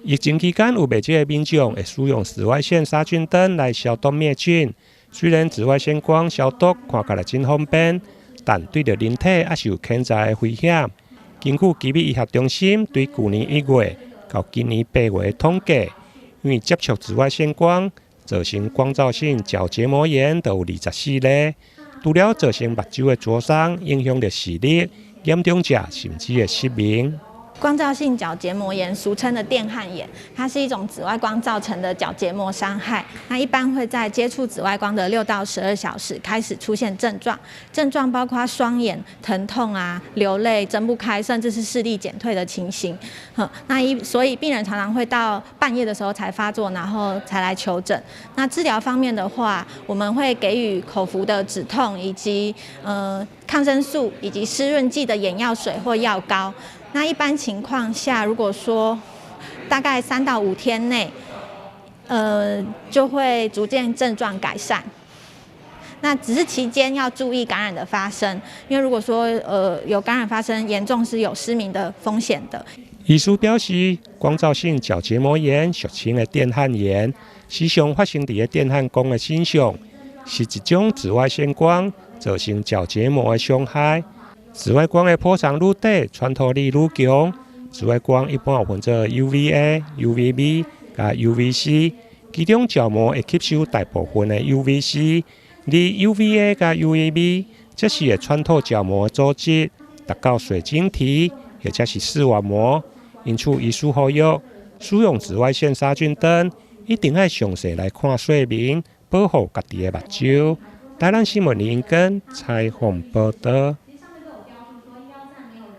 疫情期间，有不少的民众会使用紫外线杀菌灯来消毒灭菌。虽然紫外线光消毒看起来真方便，但对着人体也是有潜在的危险。根据疾病医学中心对去年1月到今年8月的统计，因为接触紫外线光造成光照性角结膜炎就有24例，除了造成目睭的灼伤，影响着视力，严重者甚至会失明。光照性角结膜炎，俗称的电焊炎，它是一种紫外光造成的角结膜伤害。那一般会在接触紫外光的6到12小时开始出现症状，症状包括双眼疼痛啊、流泪、睁不开，甚至是视力减退的情形。所以病人常常会到半夜的时候才发作，然后才来求诊。那治疗方面的话，我们会给予口服的止痛，以及抗生素以及湿润剂的眼药水或药膏。那一般情况下，如果说大概3到5天内，就会逐渐症状改善。那只是期间要注意感染的发生，因为如果说有感染发生，严重是有失明的风险的。医师表示，光照性角结膜炎俗称的电焊炎，时常发生在电焊工的身上，是一种紫外线光造成角结膜的伤害。紫外光的波长愈低，穿透力愈强。紫外光一般有分作 UVA、UVB 和 UVC， 其中角膜会吸收大部分的 UVC， 而 UVA 和 UVB 则是会穿透角膜的组织，达到水晶体或者是视网膜。因此，医师呼吁使用紫外线杀菌灯，一定要详细来看说明，保护家己的目睭。台南新闻林根采访报道。